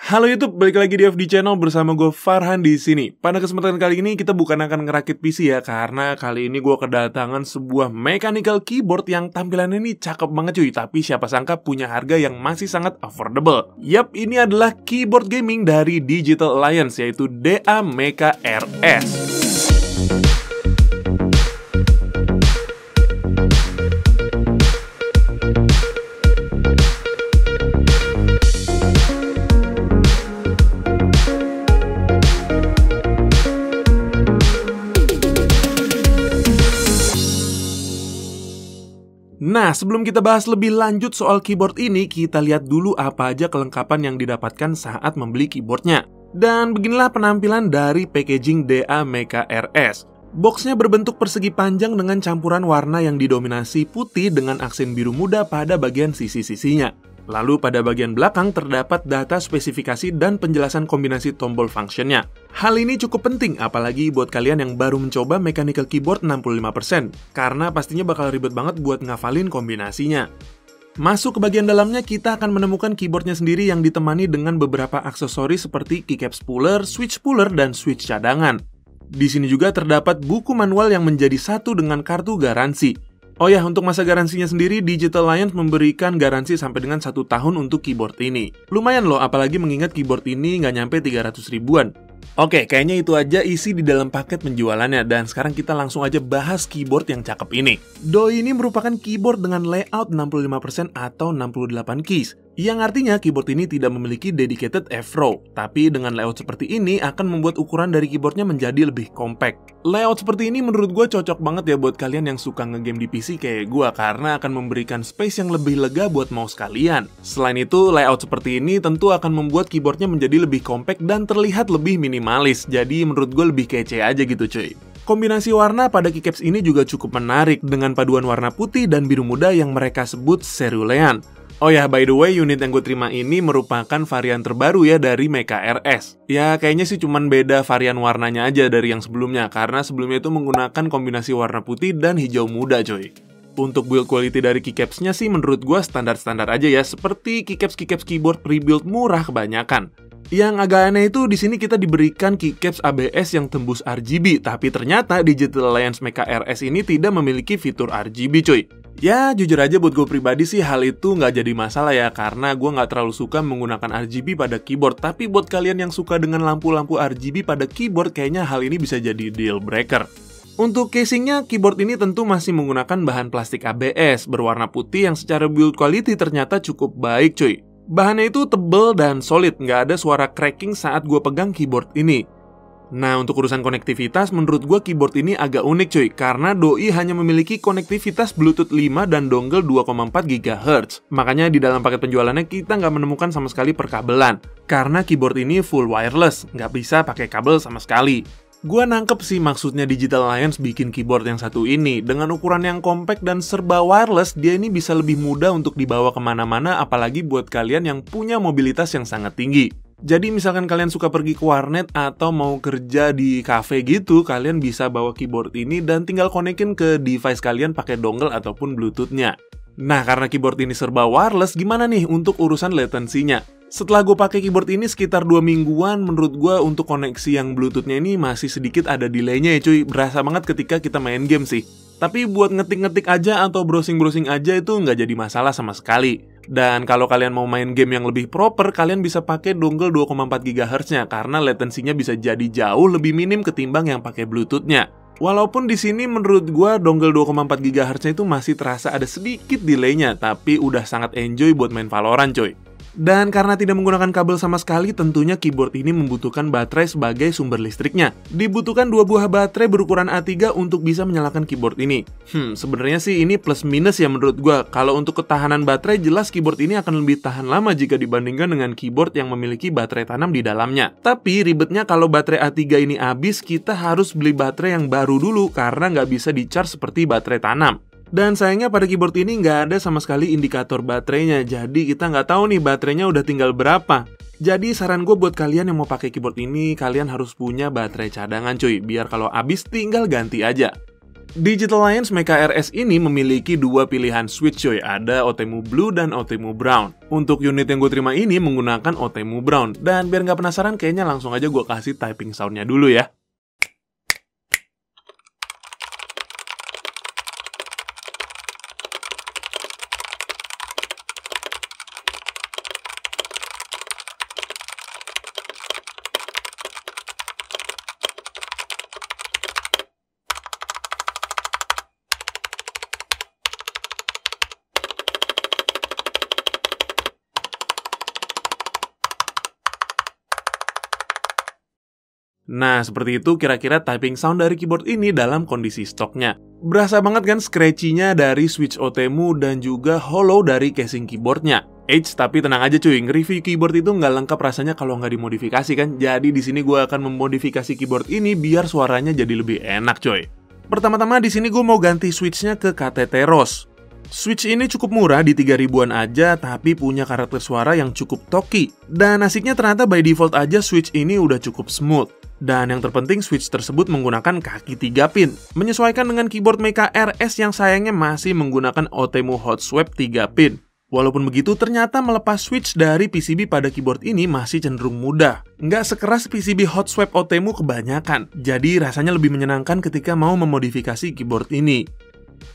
Halo YouTube, balik lagi di FD Channel bersama gue Farhan di sini. Pada kesempatan kali ini kita bukan akan ngerakit PC ya, karena kali ini gue kedatangan sebuah mechanical keyboard yang tampilannya ini cakep banget cuy. Tapi siapa sangka punya harga yang masih sangat affordable. Yap, ini adalah keyboard gaming dari Digital Alliance, yaitu DA Mecha RS. Nah, sebelum kita bahas lebih lanjut soal keyboard ini, kita lihat dulu apa aja kelengkapan yang didapatkan saat membeli keyboardnya. Dan beginilah penampilan dari packaging DA Mecha RS. Boxnya berbentuk persegi panjang dengan campuran warna yang didominasi putih dengan aksen biru muda pada bagian sisi-sisinya. Lalu pada bagian belakang terdapat data spesifikasi dan penjelasan kombinasi tombol functionnya. Hal ini cukup penting apalagi buat kalian yang baru mencoba mechanical keyboard 65%, karena pastinya bakal ribet banget buat ngafalin kombinasinya. Masuk ke bagian dalamnya, kita akan menemukan keyboardnya sendiri yang ditemani dengan beberapa aksesoris seperti keycap spooler, switch puller, dan switch cadangan. Di sini juga terdapat buku manual yang menjadi satu dengan kartu garansi. Oh ya, untuk masa garansinya sendiri, Digital Alliance memberikan garansi sampai dengan 1 tahun untuk keyboard ini. Lumayan loh, apalagi mengingat keyboard ini nggak nyampe 300 ribuan. Oke, kayaknya itu aja isi di dalam paket penjualannya, dan sekarang kita langsung aja bahas keyboard yang cakep ini. DOI ini merupakan keyboard dengan layout 65% atau 68 keys, yang artinya keyboard ini tidak memiliki dedicated F-row, tapi dengan layout seperti ini akan membuat ukuran dari keyboardnya menjadi lebih compact. Layout seperti ini menurut gue cocok banget ya buat kalian yang suka ngegame di PC kayak gue, karena akan memberikan space yang lebih lega buat mouse kalian. Selain itu, layout seperti ini tentu akan membuat keyboardnya menjadi lebih compact dan terlihat lebih minimalis, jadi menurut gue lebih kece aja gitu cuy. Kombinasi warna pada keycaps ini juga cukup menarik dengan paduan warna putih dan biru muda yang mereka sebut cerulean. Oh ya, by the way, unit yang gue terima ini merupakan varian terbaru ya dari Mecha RS. Ya, kayaknya sih cuman beda varian warnanya aja dari yang sebelumnya, karena sebelumnya itu menggunakan kombinasi warna putih dan hijau muda coy. Untuk build quality dari keycapsnya sih menurut gue standar-standar aja ya, seperti keycaps keyboard pre-build murah kebanyakan. Yang agak aneh itu di sini kita diberikan keycaps ABS yang tembus RGB, tapi ternyata Digital Alliance Mecha RS ini tidak memiliki fitur RGB cuy. Ya, jujur aja buat gue pribadi sih hal itu nggak jadi masalah ya, karena gue nggak terlalu suka menggunakan RGB pada keyboard. Tapi buat kalian yang suka dengan lampu-lampu RGB pada keyboard, kayaknya hal ini bisa jadi deal breaker. Untuk casingnya, keyboard ini tentu masih menggunakan bahan plastik ABS berwarna putih yang secara build quality ternyata cukup baik cuy. Bahannya itu tebal dan solid, nggak ada suara cracking saat gue pegang keyboard ini. Nah, untuk urusan konektivitas, menurut gue keyboard ini agak unik cuy, karena DOI hanya memiliki konektivitas Bluetooth 5 dan dongle 2,4 GHz. Makanya di dalam paket penjualannya kita nggak menemukan sama sekali perkabelan, karena keyboard ini full wireless, nggak bisa pakai kabel sama sekali. Gua nangkep sih maksudnya Digital Alliance bikin keyboard yang satu ini. Dengan ukuran yang compact dan serba wireless, dia ini bisa lebih mudah untuk dibawa kemana-mana, apalagi buat kalian yang punya mobilitas yang sangat tinggi. Jadi misalkan kalian suka pergi ke warnet atau mau kerja di cafe gitu, kalian bisa bawa keyboard ini dan tinggal konekin ke device kalian pakai dongle ataupun bluetoothnya. Nah, karena keyboard ini serba wireless, gimana nih untuk urusan latensinya? Setelah gue pakai keyboard ini sekitar 2 mingguan, menurut gue untuk koneksi yang bluetoothnya ini masih sedikit ada delaynya ya cuy. Berasa banget ketika kita main game sih. Tapi buat ngetik-ngetik aja atau browsing-browsing aja itu nggak jadi masalah sama sekali. Dan kalau kalian mau main game yang lebih proper, kalian bisa pakai dongle 2,4 GHz-nya karena latensinya bisa jadi jauh lebih minim ketimbang yang pakai Bluetooth-nya. Walaupun di sini menurut gua dongle 2,4 GHz-nya itu masih terasa ada sedikit delay-nya, tapi udah sangat enjoy buat main Valorant coy. Dan karena tidak menggunakan kabel sama sekali, tentunya keyboard ini membutuhkan baterai sebagai sumber listriknya. Dibutuhkan 2 buah baterai berukuran A3 untuk bisa menyalakan keyboard ini. Sebenarnya sih ini plus minus ya menurut gua. Kalau untuk ketahanan baterai, jelas keyboard ini akan lebih tahan lama jika dibandingkan dengan keyboard yang memiliki baterai tanam di dalamnya. Tapi ribetnya kalau baterai A3 ini habis, kita harus beli baterai yang baru dulu karena nggak bisa di-charge seperti baterai tanam. Dan sayangnya pada keyboard ini nggak ada sama sekali indikator baterainya, jadi kita nggak tahu nih baterainya udah tinggal berapa. Jadi saran gue buat kalian yang mau pakai keyboard ini, kalian harus punya baterai cadangan cuy, biar kalau habis tinggal ganti aja. Digital Alliance Mecha RS ini memiliki dua pilihan switch coy, ada Otemu Blue dan Otemu Brown. Untuk unit yang gue terima ini menggunakan Otemu Brown, dan biar nggak penasaran kayaknya langsung aja gue kasih typing soundnya dulu ya. Nah, seperti itu kira-kira typing sound dari keyboard ini dalam kondisi stoknya. Berasa banget kan scratchy-nya dari switch Otemu dan juga hollow dari casing keyboardnya. Tapi tenang aja cuy, nge-review keyboard itu nggak lengkap rasanya kalau nggak dimodifikasi kan. Jadi di sini gue akan memodifikasi keyboard ini biar suaranya jadi lebih enak coy. Pertama-tama di sini gue mau ganti switch-nya ke KTT Rose. Switch ini cukup murah di 3.000-an aja, tapi punya karakter suara yang cukup talky. Dan asiknya ternyata by default aja switch ini udah cukup smooth. Dan yang terpenting switch tersebut menggunakan kaki 3 pin, menyesuaikan dengan keyboard Mecha RS yang sayangnya masih menggunakan Otemu Hot Swap 3 pin. Walaupun begitu, ternyata melepas switch dari PCB pada keyboard ini masih cenderung mudah. Nggak sekeras PCB Hot Swap Otemu kebanyakan, jadi rasanya lebih menyenangkan ketika mau memodifikasi keyboard ini.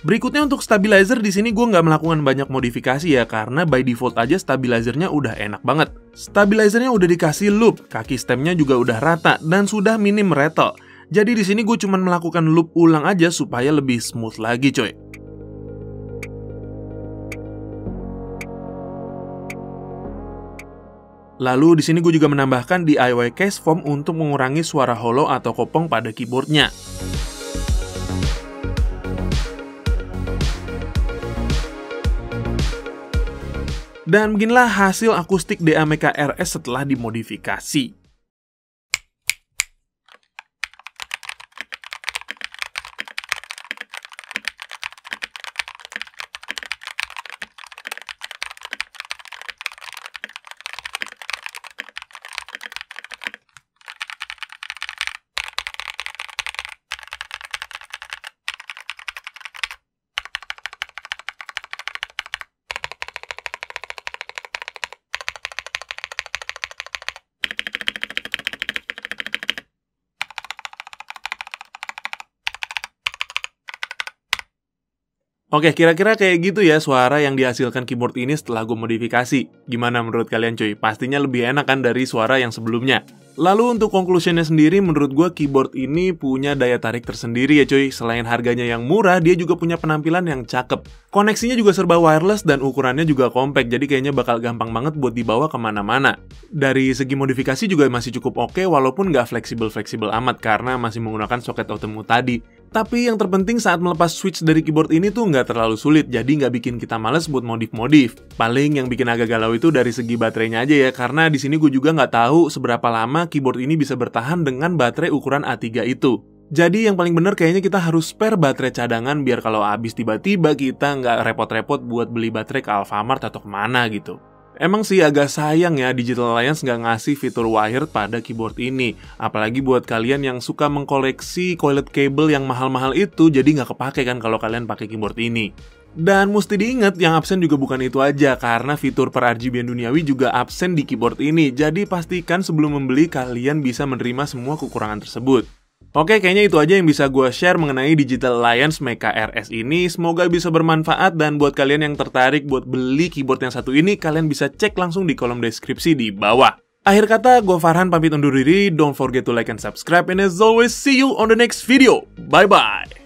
Berikutnya untuk stabilizer di sini gue nggak melakukan banyak modifikasi ya, karena by default aja stabilizernya udah enak banget. Stabilizernya udah dikasih loop, kaki stemnya juga udah rata dan sudah minim rattle. Jadi di sini gue cuma melakukan loop ulang aja supaya lebih smooth lagi coy. Lalu di sini gue juga menambahkan DIY case foam untuk mengurangi suara hollow atau kopong pada keyboardnya. Dan beginilah hasil akustik DA Mecha RS setelah dimodifikasi. Oke, kira-kira kayak gitu ya suara yang dihasilkan keyboard ini setelah gue modifikasi. Gimana menurut kalian cuy? Pastinya lebih enak kan dari suara yang sebelumnya. Lalu untuk conclusionnya sendiri, menurut gue keyboard ini punya daya tarik tersendiri ya cuy. Selain harganya yang murah, dia juga punya penampilan yang cakep. Koneksinya juga serba wireless dan ukurannya juga compact, jadi kayaknya bakal gampang banget buat dibawa kemana-mana. Dari segi modifikasi juga masih cukup oke, walaupun nggak fleksibel-fleksibel amat karena masih menggunakan soket Otemu tadi. Tapi yang terpenting saat melepas switch dari keyboard ini tuh nggak terlalu sulit, jadi nggak bikin kita males buat modif-modif. Paling yang bikin agak galau itu dari segi baterainya aja ya, karena di sini gue juga nggak tahu seberapa lama keyboard ini bisa bertahan dengan baterai ukuran A3 itu. Jadi yang paling bener kayaknya kita harus spare baterai cadangan biar kalau habis tiba-tiba kita nggak repot-repot buat beli baterai ke Alfamart atau kemana gitu. Emang sih agak sayang ya Digital Alliance nggak ngasih fitur wired pada keyboard ini. Apalagi buat kalian yang suka mengkoleksi coiled cable yang mahal-mahal itu, jadi nggak kepake kan kalau kalian pakai keyboard ini. Dan mesti diingat yang absen juga bukan itu aja, karena fitur per RGB duniawi juga absen di keyboard ini. Jadi pastikan sebelum membeli kalian bisa menerima semua kekurangan tersebut. Oke, kayaknya itu aja yang bisa gue share mengenai Digital Alliance Mecha RS ini. Semoga bisa bermanfaat, dan buat kalian yang tertarik buat beli keyboard yang satu ini, kalian bisa cek langsung di kolom deskripsi di bawah. Akhir kata, gue Farhan pamit undur diri. Don't forget to like and subscribe, and as always, see you on the next video. Bye-bye!